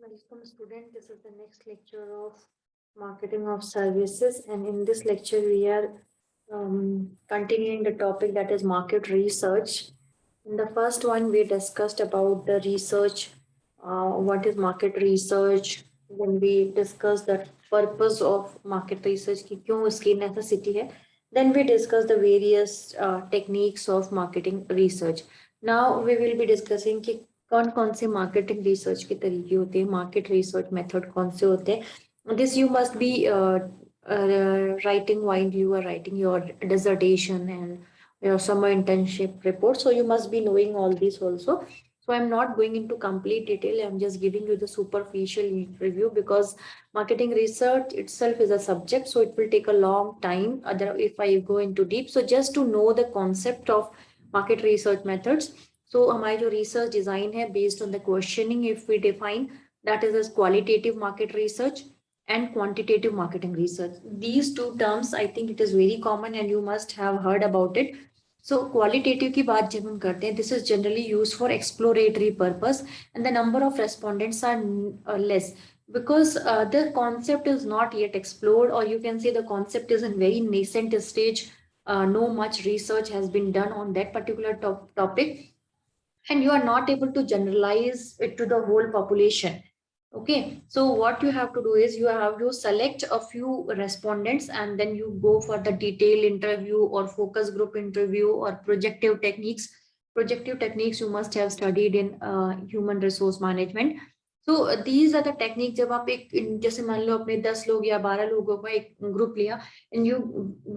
Welcome student, this is the next lecture of marketing of services, and in this lecture we are continuing the topic that is market research. In the first one we discussed about the research, what is market research, then we discussed the purpose of market research कि क्यों उसकी necessity है. Then we discussed the various techniques of marketing research. Now we will be discussing कि कौन कौन से marketing research के तरीके होते हैं, मार्केट रिसर्च मेथड कौन से होते हैं. This you must be writing while you are writing your dissertation and your summer internship report, so you must be knowing all this also. So I'm not going into complete detail, I'm just giving you the superficial review because marketing research itself is a subject, so it will take a long time if I go into deep. So just to know the concept of market research methods, so हमारी जो research design है based on the questioning, if we define that is as qualitative market research and quantitative marketing research. These two terms I think it is very common and you must have heard about it. So qualitative की बात जब हम करते हैं, this is generally used for exploratory purpose and the number of respondents are less because the concept is not yet explored, or you can say the concept is in very nascent stage. No much research has been done on that particular topic, and you are not able to generalize it to the whole population. Okay, so what you have to do is you have to select a few respondents and then you go for the detailed interview or focus group interview or projective techniques. Projective techniques you must have studied in human resource management. So these are the techniques. जब आप एक जैसे मान लो अपने 10 लोग या 12 लोगों का एक ग्रुप लिया and you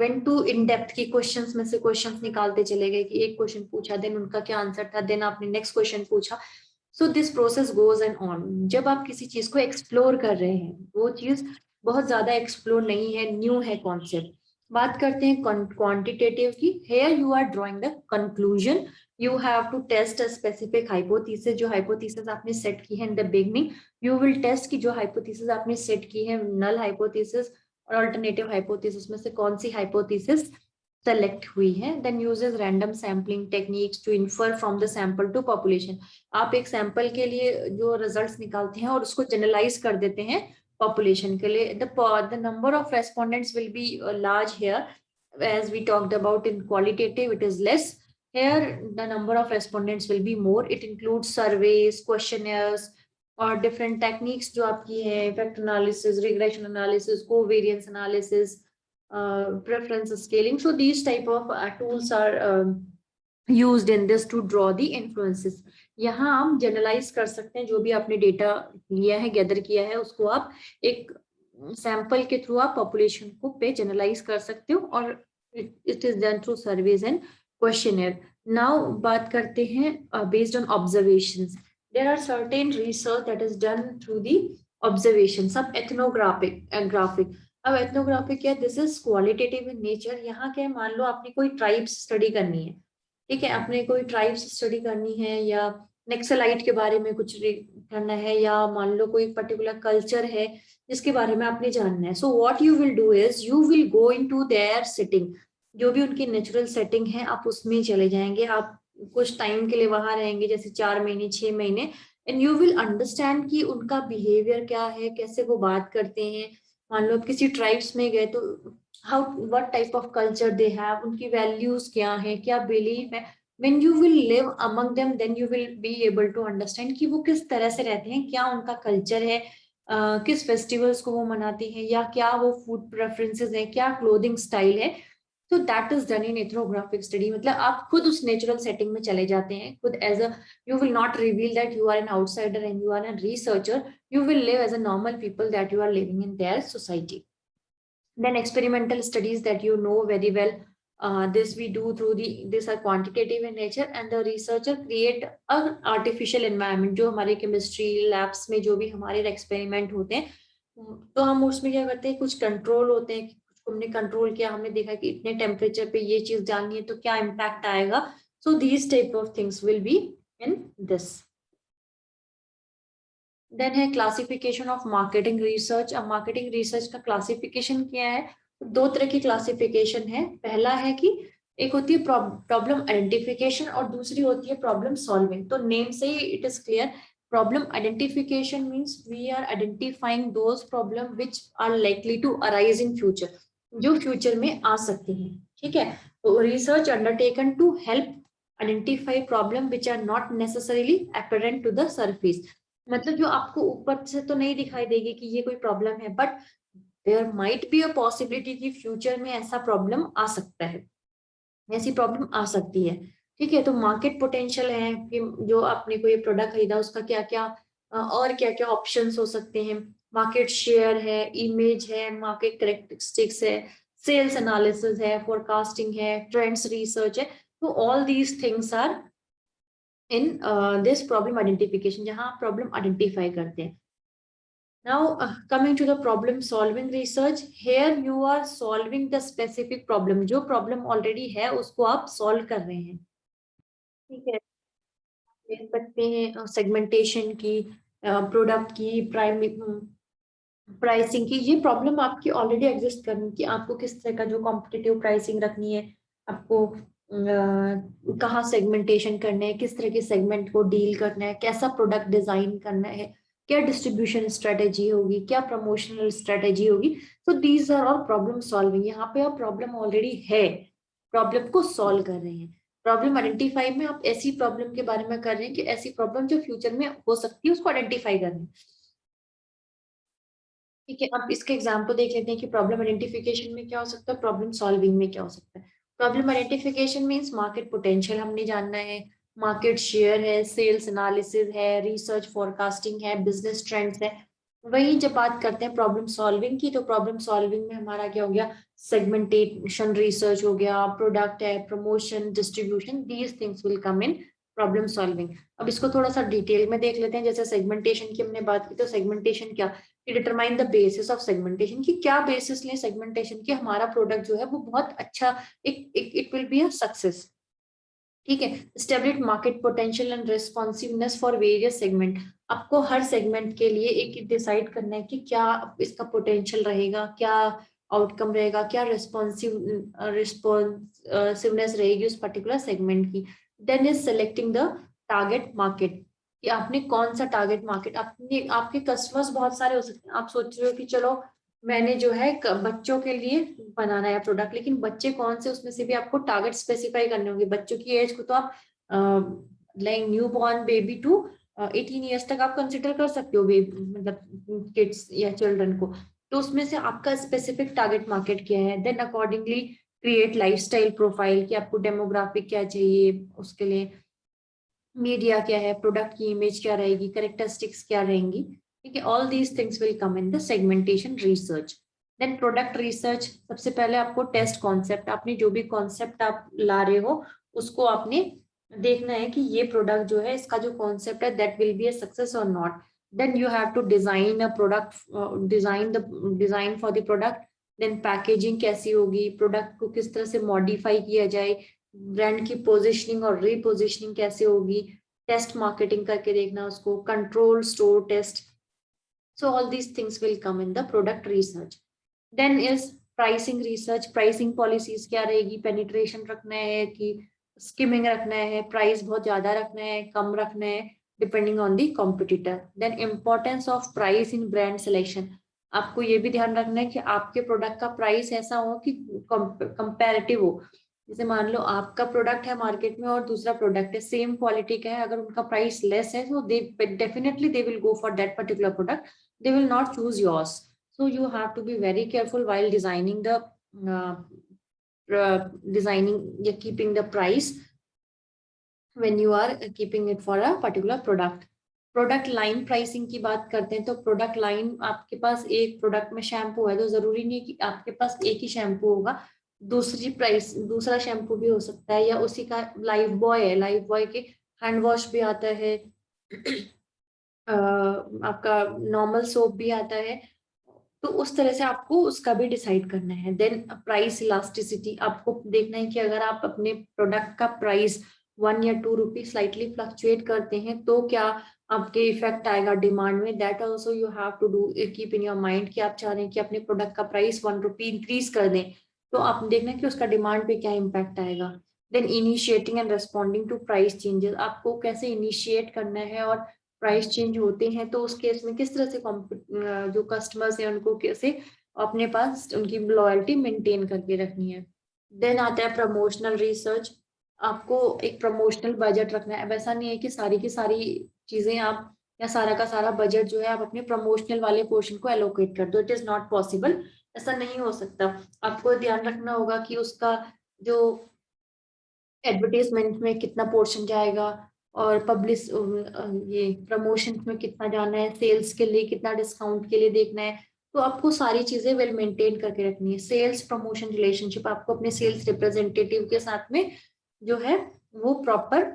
went to in depth की क्वेश्चंस में से क्वेश्चंस निकालते चले गए कि एक क्वेश्चन पूछा देन उनका क्या आंसर था, देन आपने नेक्स्ट क्वेश्चन पूछा. So this process goes and on. जब आप किसी चीज को एक्सप्लोर कर रहे हैं, वो चीज बहुत ज्यादा एक्सप्लोर नहीं है, न्यू है कॉन्सेप्ट. बात करते हैं क्वांटिटेटिव की. Here you are drawing the conclusion. You have to test a specific hypothesis. जो हाइपोथेसिस आपने सेट की है in the beginning, you will test की जो हाइपोथेसिस आपने सेट की है, नल हाइपोथेसिस और अल्टरनेटिव हाइपोथेसिस में से कौन सी हाइपोथेसिस सेलेक्ट हुई है. Then uses random sampling techniques to infer from the sample to population. आप एक सैंपल के लिए जो रिजल्ट्स निकालते हैं और उसको जनरलाइज कर देते हैं पॉपुलेशन के लिए. The number of respondents will be large here. as we talked about in qualitative, it is less. Here the number of respondents will be more. It includes surveys, questionnaires और different techniques जो आपकी है, effect analysis, regression analysis, covariance analysis, preference scaling. So these type of tools are used in this to draw the influences. यहाँ आप generalise कर सकते हैं जो भी आपने डेटा लिया है, गैदर किया है, उसको आप एक सैंपल के थ्रू आप पॉपुलेशन को पे जनरलाइज कर सकते हो और it is done through surveys and questionnaire. Now बात करते हैं based on observations. There are certain research that is done through the observation. सब एथनोग्राफिक ग्राफिक. अब एथनोग्राफिक क्या है? This is qualitative in nature. यहाँ क्या है, मान लो आपने कोई ट्राइब्स स्टडी करनी है, ठीक है, आपने कोई ट्राइब्स स्टडी करनी है या नेक्सलाइट के बारे में कुछ करना है, या मान लो कोई पर्टिकुलर कल्चर है जिसके बारे में आपने जानना है. So what you will do is you will go into their sitting. जो भी उनकी नेचुरल सेटिंग है आप उसमें चले जाएंगे. आप कुछ टाइम के लिए वहां रहेंगे, जैसे 4 महीने 6 महीने, एंड यू विल अंडरस्टैंड कि उनका बिहेवियर क्या है, कैसे वो बात करते हैं. मान लो आप किसी ट्राइब्स में गए तो how what type of culture they have, उनकी values क्या है, क्या belief है. when you will live among them then you will be able to understand कि वो किस तरह से रहते हैं, क्या उनका culture है, किस फेस्टिवल्स को वो मनाते हैं, या क्या वो फूड प्रेफरेंसेस है, क्या क्लोथिंग स्टाइल है. तो that is done in ethnographic study. मतलब आप खुद उस नेचुरल सेटिंग में चले जाते हैं, खुद as a, you will not reveal that you are an outsider and you are an researcher. You will live as a normal people that you are living in their society. Then experimental studies that you know very well, this we do through these are quantitative in nature, and the researcher create a artificial environment. जो हमारे chemistry labs में जो भी हमारे experiment होते हैं, तो हम उसमें क्या करते हैं, कुछ कंट्रोल होते हैं, कुछ हमने कंट्रोल किया, हमने देखा कि इतने टेम्परेचर पे ये चीज डालनी है तो क्या इम्पैक्ट आएगा. So these type of things will be in this. Then है क्लासिफिकेशन ऑफ मार्केटिंग रिसर्च. अब मार्केटिंग रिसर्च का क्लासिफिकेशन क्या है? दो तरह की क्लासिफिकेशन है. पहला है कि एक होती है प्रॉब्लम आइडेंटिफिकेशन और दूसरी होती है प्रॉब्लम सॉल्विंग. तो नेम से ही it is clear Problem identification means we are identifying those problem which are likely to arise in future, जो फ्यूचर में आ सकते हैं. ठीक है, तो research undertaken to help identify problem which are not necessarily apparent to the surface. मतलब जो आपको ऊपर से तो नहीं दिखाई देगी कि ये कोई प्रॉब्लम है, but there might be a possibility कि फ्यूचर में ऐसा प्रॉब्लम आ सकता है, ऐसी प्रॉब्लम आ सकती है. ठीक है, तो मार्केट पोटेंशियल है कि जो आपने कोई प्रोडक्ट खरीदा उसका क्या क्या और क्या क्या ऑप्शंस हो सकते हैं. मार्केट शेयर है, इमेज है, मार्केट करेक्टरिस्टिक्स है, सेल्स एनालिसिस है, फोरकास्टिंग है, ट्रेंड्स रिसर्च है. तो all these things are in this problem identification, जहां आप प्रॉब्लम आइडेंटिफाई करते हैं. Now, coming to the problem solving research, here you are solving the specific problem. जो problem already है उसको आप solve कर रहे हैं. ठीक है, देख सकते हैं सेगमेंटेशन की, प्रोडक्ट की, प्राइसिंग की. ये प्रॉब्लम आपकी ऑलरेडी एग्जिस्ट करनी कि आपको किस तरह का जो कॉम्पिटिटिव प्राइसिंग रखनी है, आपको कहाँ सेगमेंटेशन करना है, किस तरह के सेगमेंट को डील करना है, कैसा प्रोडक्ट डिजाइन करना है, क्या डिस्ट्रीब्यूशन स्ट्रेटेजी होगी, क्या प्रमोशनल स्ट्रेटेजी होगी. तो these are all problem solving. यहाँ पे आप प्रॉब्लम ऑलरेडी है, प्रॉब्लम को सॉल्व कर रहे हैं. प्रॉब्लम आइडेंटिफाई में आप ऐसी प्रॉब्लम के बारे में कर रहे हैं कि ऐसी प्रॉब्लम जो फ्यूचर में हो सकती है उसको आइडेंटिफाई कर रहे हैं. ठीक है, अब इसके एग्जाम्पल देख लेते हैं कि प्रॉब्लम आइडेंटिफिकेशन में क्या हो सकता है, प्रॉब्लम सॉल्विंग में क्या हो सकता है. Problem identification means market potential हमने जानना है, मार्केट शेयर है, सेल्स एनालिसिस है, रिसर्च फोरकास्टिंग है, बिजनेस ट्रेंड्स है. वही जब बात करते हैं प्रॉब्लम सॉल्विंग की, तो प्रॉब्लम सॉल्विंग में हमारा क्या हो गया, सेगमेंटेशन रिसर्च हो गया, प्रोडक्ट है, promotion, distribution, these things will come in problem solving. अब इसको थोड़ा सा डिटेल में देख लेते हैं. जैसे सेगमेंटेशन की हमने बात की, तो सेगमेंटेशन क्या, determine the basis of segmentation, कि क्या बेसिस लें सेगमेंटेशन की हमारा प्रोडक्ट जो है वो बहुत अच्छा, it will be a success. ठीक है, establish market potential and responsiveness for various segment. आपको हर सेगमेंट के लिए एक डिसाइड करना है कि क्या इसका पोटेंशियल रहेगा, क्या आउटकम रहेगा, क्या रिस्पॉन्सिवनेस रहेगी उस पर्टिकुलर सेगमेंट की. Then is selecting the target market, कि आपने कौन सा टारगेट मार्केट, आपने, आपके कस्टमर्स बहुत सारे हो सकते हैं. आप सोच रहे हो कि चलो मैंने जो है बच्चों के लिए बनाना है प्रोडक्ट, लेकिन बच्चे कौन से, उसमें से भी आपको टारगेट स्पेसिफाई करने होंगे. बच्चों की एज को तो आप like new born baby to 18 years तक आप कंसिडर कर सकते हो, मतलब किड्स या चिल्ड्रन को. तो उसमें से आपका स्पेसिफिक टारगेट मार्केट क्या है. Then accordingly create lifestyle profile, कि आपको डेमोग्राफिक क्या चाहिए, उसके लिए मीडिया क्या है, प्रोडक्ट की इमेज क्या रहेगी, करेक्टरिस्टिक्स क्या रहेंगी. ठीक है, all these things will come in the segmentation research. Then product research, सबसे पहले आपको टेस्ट कॉन्सेप्ट, आपने जो भी कॉन्सेप्ट आप ला रहे हो उसको आपने देखना है कि ये प्रोडक्ट जो है, इसका जो कॉन्सेप्ट है, that will be a success or not. Then you have to design a product, design for the product. Then packaging कैसी होगी, प्रोडक्ट को किस तरह से मॉडिफाई किया जाए, ब्रांड की पोजिशनिंग और रीपोजिशनिंग कैसे होगी, टेस्ट मार्केटिंग करके देखना उसको, control store test. So all these things will come in the product research. Then is pricing research. Pricing policies क्या रहेगी, पेनिट्रेशन रखना है कि स्किमिंग रखना है, प्राइस बहुत ज्यादा रखना है, कम रखना है, depending on the competitor. Then importance of price in brand selection. आपको ये भी ध्यान रखना है कि आपके प्रोडक्ट का प्राइस ऐसा हो कि कंपेरेटिव हो. जैसे मान लो आपका प्रोडक्ट है मार्केट में और दूसरा प्रोडक्ट है सेम क्वालिटी का है, अगर उनका प्राइस लेस है तो they definitely they will go for that particular product, they will not choose yours. So you have to be very careful while designing the designing, keeping the price when you are keeping it for a particular product. Product line pricing की बात करते हैं, तो product line, आपके पास एक product में shampoo है तो जरूरी नहीं कि आपके पास एक ही शैम्पू होगा, दूसरा शैम्पू भी हो सकता है, या उसी का लाइफ बॉय है, लाइफ बॉय के हैंड वॉश भी आता है, आपका नॉर्मल सोप भी आता है. तो उस तरह से आपको उसका भी डिसाइड करना है. देन प्राइस इलास्टिसिटी, आपको देखना है कि अगर आप अपने प्रोडक्ट का प्राइस 1 या 2 रुपी स्लाइटली फ्लक्चुएट करते हैं तो क्या आपके इफेक्ट आएगा डिमांड में. That also you have to do, keep in your mind कि आप चाह रहे हैं कि अपने प्रोडक्ट का प्राइस 1 रुपी इंक्रीज कर दें, तो आप देखना कि उसका डिमांड पे क्या इम्पैक्ट आएगा. Then initiating and responding to price changes, आपको कैसे इनिशिएट करना है और प्राइस चेंज होते हैं तो उस केस में किस तरह से जो कस्टमर्स हैं उनको कैसे अपने पास उनकी लॉयल्टी मेंटेन करके रखनी है। देन आता है प्रमोशनल रिसर्च। आपको एक प्रमोशनल बजट रखना है। वैसा नहीं है कि सारी की सारी चीजें आप या सारा का सारा बजट जो है आप अपने प्रमोशनल वाले पोर्शन को एलोकेट कर दो। इट इज नॉट पॉसिबल, ऐसा नहीं हो सकता। आपको ध्यान रखना होगा कि उसका जो एडवर्टीजमेंट में कितना पोर्शन जाएगा और पब्लिश ये प्रमोशन में कितना जाना है, सेल्स के लिए कितना डिस्काउंट के लिए देखना है। तो आपको सारी चीजें वेल मेंटेन करके रखनी है। सेल्स प्रमोशन रिलेशनशिप आपको अपने सेल्स रिप्रेजेंटेटिव के साथ में जो है वो प्रॉपर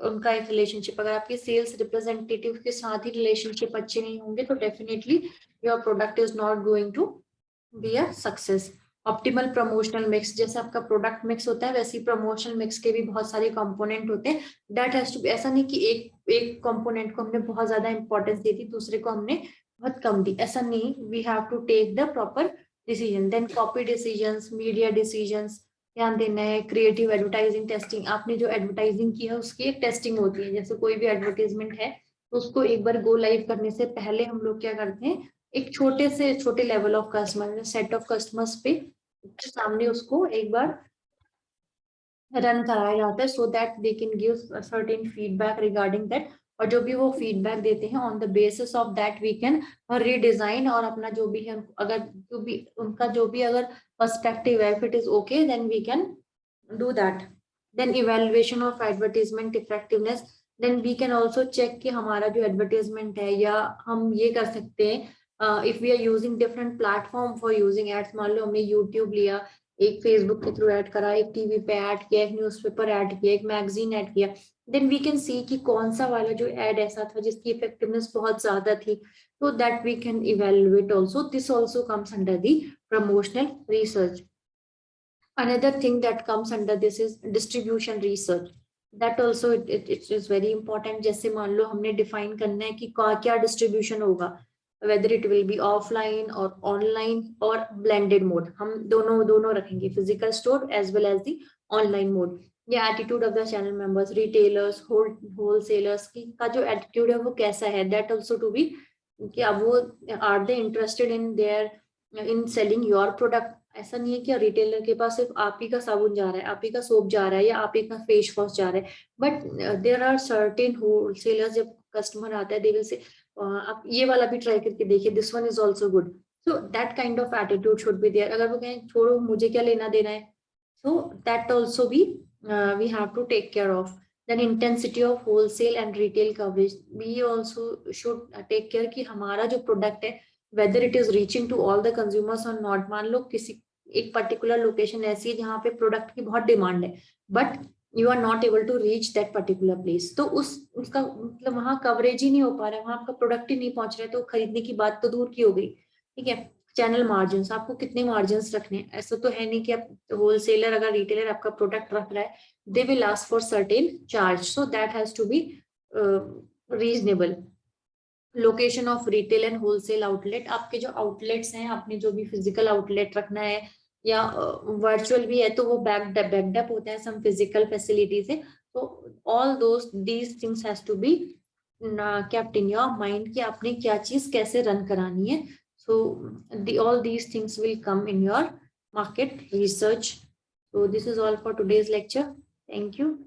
उनका एक रिलेशनशिप, अगर आपके सेल्स रिप्रेजेंटेटिव के साथ ही रिलेशनशिप अच्छे नहीं होंगे तो definitely your product is not going to be a success. Optimal promotional mix, जैसे आपका प्रोडक्ट मिक्स होता है वैसे ही प्रमोशनल मिक्स के भी बहुत सारे कंपोनेंट होते हैं। दैट हैज टू बी, ऐसा नहीं कि एक कंपोनेंट को हमने बहुत ज्यादा इंपॉर्टेंस दी थी, दूसरे को हमने बहुत कम दी, ऐसा नहीं। We have to take the proper decision. Then copy decisions, media decisions ध्यान देना है। क्रिएटिव एडवर्टाइजिंग टेस्टिंग, आपने जो एडवर्टाइजिंग की है उसकी एक टेस्टिंग होती है। जैसे कोई भी एडवर्टाइजमेंट है तो उसको एक बार गो लाइव करने से पहले हम लोग क्या करते हैं, एक छोटे से छोटे level of customer, set of customers पे सामने उसको एक बार रन कराया जाता है so that they can give certain feedback regarding that. और जो भी वो फीडबैक देते हैं on the basis of that we can redesign और अपना जो भी है, अगर जो भी उनका जो भी अगर पर्सपेक्टिव है, if it is okay then we can do that. Then evaluation of advertisement effectiveness, then we can also check कि हमारा जो एडवर्टीजमेंट है, या हम ये कर सकते हैं if we are using different platform for using ads. मान लो हमने यूट्यूब लिया, एक फेसबुक के थ्रू ऐड करा, एक टीवी पे ऐड किया, एक न्यूज़पेपर ऐड किया, एक मैगजीन ऐड किया, देन वी कैन सी कि कौन सा वाला जो ऐड ऐसा था जिसकी इफेक्टिवनेस बहुत ज्यादा थी, so that we can evaluate also. This also comes under the promotional research. Another thing that comes under this is distribution research. That also it is very important. जैसे मान लो हमने define करना है कि क्या distribution होगा, whether it will be offline or online or blended mode. हम दोनों रखेंगे, physical store as well as the online mode. ये attitude of the channel members, retailers, wholesalers की का जो attitude है वो कैसा है, that also to be कि अब वो are they interested in their in selling your product. ऐसा नहीं है कि रिटेलर के पास सिर्फ आप ही का साबुन जा रहा है, आप ही का सोप जा रहा है या आप ही का फेस वॉश जा रहा है, but there are certain wholesalers, जब कस्टमर आता है दे विल से आप ये वाला भी ट्राई करके देखिए, this one is also good. So that kind of attitude should be there. अगर वो कहें छोड़ो मुझे क्या लेना देना है, सो दैट आल्सो भी we have to take care of. Then intensity of wholesale and retail coverage, we also should take care कि हमारा जो प्रोडक्ट है whether it is reaching to all the consumers or not। मान लो किसी एक particular location ऐसी है जहाँ पे प्रोडक्ट की बहुत डिमांड है, but you are not able to reach that particular place, तो उसका मतलब वहां कवरेज ही नहीं हो पा रहा है, वहां आपका प्रोडक्ट ही नहीं पहुंच रहा है, तो खरीदने की बात तो दूर की हो गई। ठीक है। चैनल मार्जिन, आपको कितने मार्जिन रखने हैं, ऐसा तो है नहीं कि आप होलसेलर अगर रिटेलर आपका प्रोडक्ट रख रहा है they will ask for certain charge, so that has to be reasonable. Location of retail and wholesale outlet, आपके जो आउटलेट्स हैं, आपने जो भी फिजिकल आउटलेट रखना है या वर्चुअल भी है तो वो बैकडअप होता है सम फिजिकल फैसिलिटी से। तो all those these things has to be kept in your mind कि आपने क्या चीज कैसे रन करानी है। so all these things will come in your market research. So this is all for today's lecture. Thank you.